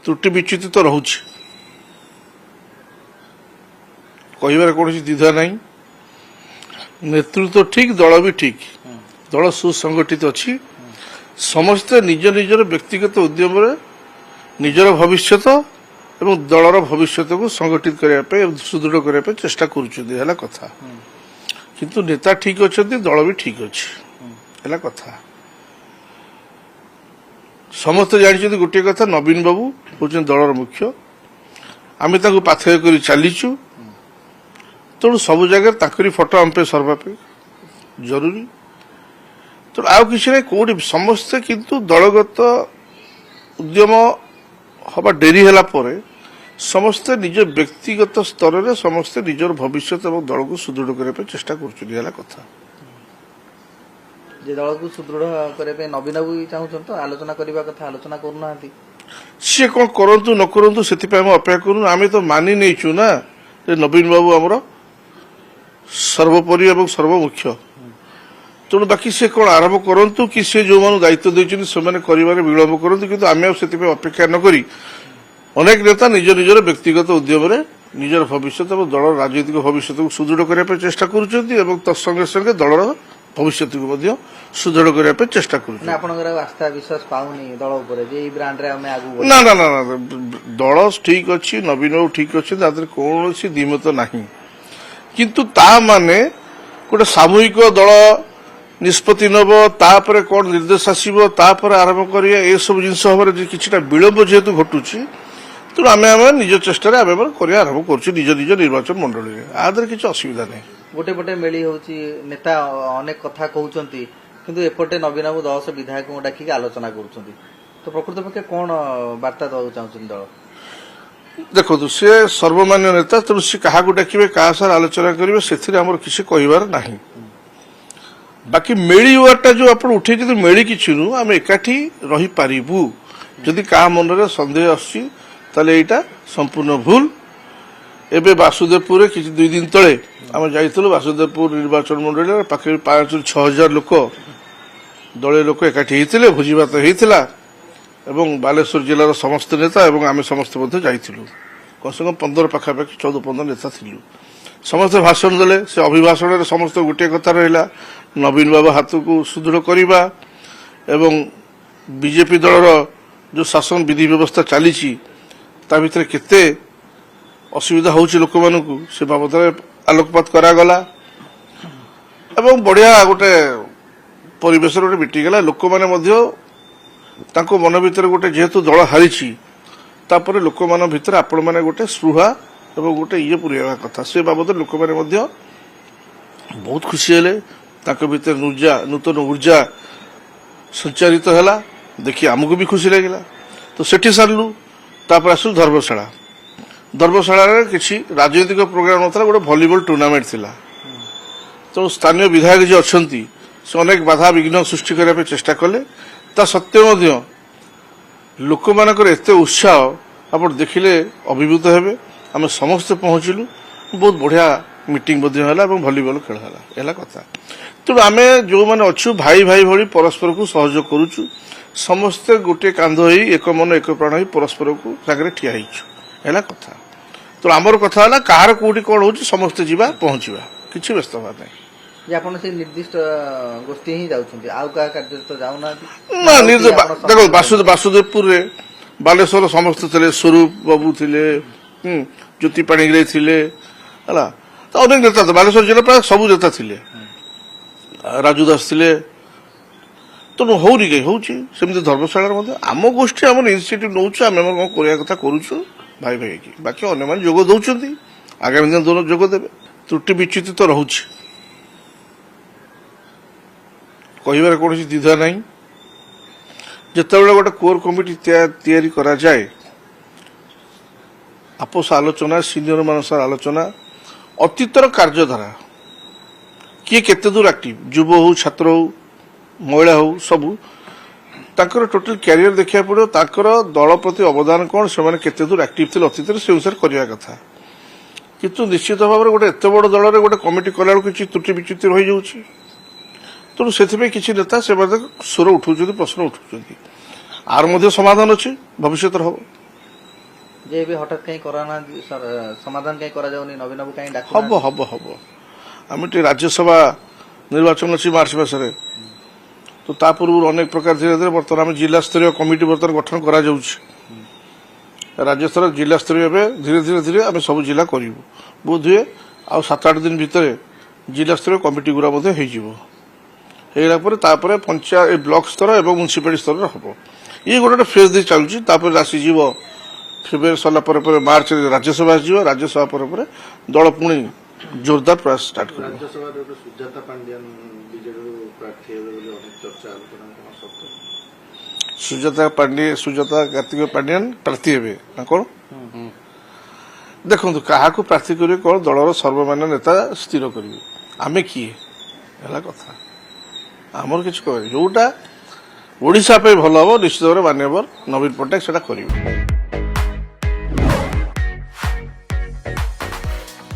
त्रुटि विच्युति तो रोचे कहबार कौन द्विधा ना नेतृत्व ठीक दल भी ठीक दल सुसंगठित अच्छी समस्ते निज निजर व्यक्तिगत उद्यम निजर भविष्य एवं दलर भविष्य को संगठित करने सुदृढ़ करने चेष्टा कर कथा किंतु नेता ठीक अच्छा दल भी ठीक अच्छे है कथा समस्ते जानते गोटे कथा नवीन बाबू हूँ दलर मुख्य आम पाथेय कर चलीचु तेणु सब जगह फटो आम पे सर्वा पे जरूरी तो आउ कि ना कौटी समस्ते किंतु दलगत उद्यम हवा डेरी है समस्ते निज व्यक्तिगत स्तर में समस्ते निजर भविष्य और दल को सुदृढ़ करने चेष्टा कर कथा दल को सुदृढ़ करने नवीन बाबू चाहूँ तो आलोचना करने कथा आलोचना करना सी कौन करूँ न करूँ से अपेक्षा करूँ आम तो मानि नहीं ना नवीन बाबू आमर सर्वोपरि और सर्वमुख्य तेणु बाकी से कौन आरंभ करूँ कि सी जो मान दायित्व देते विलंब करूँ कि आम अपेक्षा नक अनेक नेता निज निजर व्यक्तिगत उद्यम निजर भविष्य और दल राजनीतिक भविष्य को सुदृढ़ करने चेष्टा कर तत्संगे संगे दलर भविष्य को सुदृढ़ करने चेष्टा कर आस्था विश्वास पाऊनी दल ना ना ना दल ठीक अच्छी नवीन बाबू ठीक अच्छे कौन द्विमत ना किंतु ता माने गोटे सामूहिक दल निष्पत्ति नब तापर कौन निर्देश आसब तापर आरंभ कर सब जिन हम कि विलंब जेहेतु घटुची तेणु आम निज चेष्टा आरंभ कर निज निज निर्वाचन मंडल में आदर किसी असुविधा नहीं गोटे पटे मेली होची नेता अनेक कथा कहउचंती किंतु एपटे नवीन बाबू 10 विधायक को डाकी आलोचना करूछंती तो प्रकृत पक्षे कौन वार्ता देवा चाहछन दल देखो सी सर्वमान्य नेता तेणु सी क्या डाके क्या सार आलोचना करेंगे से किसी कहबार ना बाकी मेली वार्ता जो आप उठे मेली कि आम एकाठी रही पारिबु जदि क्या मन में सन्देह आसटा संपूर्ण भूल एबे वासुदेवपुर किसी 2 दिन तले आम जाइलु वासुदेवपुर निर्वाचन मंडल पाखे 5-6 हजार लोक दलीय लोक एकाठी होते भोजी भात होता एवं बालेश्वर जिलार समस्त नेता एवं आम समस्त जाइलु कम से कम 15 पाखापाखि 14-15 नेता थिलु समस्त भाषण देले से अभिभाषण समस्त गोटे कथा रहा नवीन बाबू हाथ को सुदृढ़ करवा एवं बीजेपी दलर जो शासन विधि व्यवस्था चली ता भीतर केते असुविधा होची लोक मानू से बाबद आलोकपात करागला एवं बढ़िया गोटे परिवेश गोटे बीतीगला लोक मैंने मन भीतर गोटे जेहेतु दल हारी तापर लोक मान भीतर आपण मैंने गोटे स्पृहा एवं गोटे ये पूरा कथा से बाबद लोक मैंने बहुत खुशी हेले भीतर नूतन ऊर्जा संचारित है देखिए आमको भी खुशी लगे तो सेठी सारू तापर आसलु धर्मशाला किसी राजनीतिक प्रोग्राम ना गोटे भलीबल टूर्नामेंट थिला तो स्थानीय विधायक जी अच्छा से अनेक बाधा विघ्न सृष्टि करने चेष्टा कले ता सत्वे लोक मानकर एते उत्साह आप देखिले अभिभूत हेबे आम समस्ते पहुँचलु बहुत बढ़िया मीटिंग भलीबल खेल है कथा तेणु आम जो मैंने अच्छु भाई भाई भाई परस्पर को सहयोग करुचु समस्ते गोटे कांध हो एक मन एक प्राण हो परस्पर को सागर ठिया है कथा तो आमर कथा है कहार कौटी कौन हो समस्ते जावा पहुँचवा किसी व्यस्त हवा नहीं निर्दिष्ट गोष्ठी ही जाउछंती आउ का कार्य तो जाउना देखो वासुदेवपुर रे बालेश्वर समस्त थे स्वरूप बाबू थे ज्योति पाणिग्राही थे है तो अनेक नेता बालेश्वर जिला प्राय सबू नेता थे राजू दास थे तेणु हौनी कहीं होमती धर्मशाला आम गोष्ठी आम इनिशिएटिव नौ आम कौन करवा कथा करुचु भाई भाई की बाकी अन्य मैंने जोग दौरान आगामी दिन दोनों जोग देवे त्रुटि विच्युति तो रोचे कहबार कौन द्विधा ना जिते गोटे कोर कमिटी तैयारी करा जाए आपस आलोचना सीनियर मान आलोचना अतीतर कार्यधारा किए केते दूर एक्टिव युव हो छात्र हो महिला हो सबू ताकर टोटल कैरियर देखा पड़ो ताकर दल प्रति अवदान कौन से माने केते दूर एक्टिव थे अतीत से अनुसार करवा कथा किंतु निश्चित भाव में गोटे एत बड़ दल गोटे कमिटी कला किसी त्रुटि विच्युति रही जाऊँगी तेणु से किसी नेता से स्वर उठाऊँ प्रश्न उठाऊँ आर समाधान अच्छे भविष्य हम ଯେ ଏବେ ହଠାତ୍ କାହିଁ କରାନାହାନ୍ତି ସମାଧାନ କାହିଁ କରାଯାଉନି ନବୀନ ବାବୁ କାହିଁ ଡାକୁ ହବ ହବ ହବ ଆମେ ଟିକେ ରାଜ୍ୟସଭା ନିର୍ବାଚନ ଅଛି ମାର୍ଚ୍ଚ ମାସରେ ତ ତା ପୂର୍ବରୁ ଅନେକ ପ୍ରକାର ଧୀରେ ଧୀରେ ବର୍ତ୍ତମାନ ଆମେ ଜିଲ୍ଲାସ୍ତରୀୟ କମିଟି ବର୍ତ୍ତମାନ ଗଠନ କରାଯାଉଛି ରାଜ୍ୟସ୍ତର ଜିଲ୍ଲାସ୍ତରୀୟ ଏବେ ଧୀରେ ଧୀରେ ଧୀରେ ଆମେ ସବୁ ଜିଲ୍ଲା କରିବୁ ବୋଧହୁଏ ଆଉ 7-8 ଦିନ ଭିତରେ ଜିଲ୍ଲାସ୍ତରୀୟ କମିଟି ଗୁଡ଼ା ମଧ୍ୟ ହେଇଯିବ ହେଇଗଲା ପରେ ତାପରେ ପଞ୍ଚାୟତ ବ୍ଲକ ସ୍ତର ଏବଂ ମ୍ୟୁନିସିପାଲିଟି ସ୍ତରରେ ହବ ଇଏ ଗୋଟେ ଫେଜ୍ ଦେଇ ଚାଲୁଛି ତାପରେ ଆସିଯିବ ଫେବୃଆରୀ ସରିଲା ପରେ ପରେ ମାର୍ଚ୍ଚରେ ରାଜ୍ୟସଭା ଆସିଯିବ ରାଜ୍ୟସଭା ପରେ ପରେ ଦଳ ପୁଣି ଜୋରଦାର ପ୍ରୟାସ ଷ୍ଟାର୍ଟ କରିବ ରାଜ୍ୟସଭାରେ ଗୋଟେ ସୁଜାତା ପାଣ୍ଡିଆନ ବିଜେଡିରୁ ପ୍ରାର୍ଥୀ ହେବେ ବୋଲି ଅନେକ ଚର୍ଚ୍ଚା ଆଲୋଚନା କଣ ସତ୍ୟ ସୁଜାତା କାର୍ତ୍ତିକ ପାଣ୍ଡିଆନ ପ୍ରାର୍ଥୀ ହେବେ ନା କଣ ଦେଖନ୍ତୁ କାହାକୁ ପ୍ରାର୍ଥୀ କରିବେ କଣ ଦଳର ସର୍ବମାନ୍ୟ ନେତା ସ୍ଥିର କରିବେ ଆମେ କିଏ ହେଲା କଥା ଆମର କିଛି କହିବେ ଯୋଉଟା ଓଡ଼ିଶା ପାଇଁ ଭଲ ହବ ନିଶ୍ଚିତ ଭାବରେ ମାନ୍ୟବର ନବୀନ ପଟ୍ଟନାୟକ ସେଟା କରିବେ।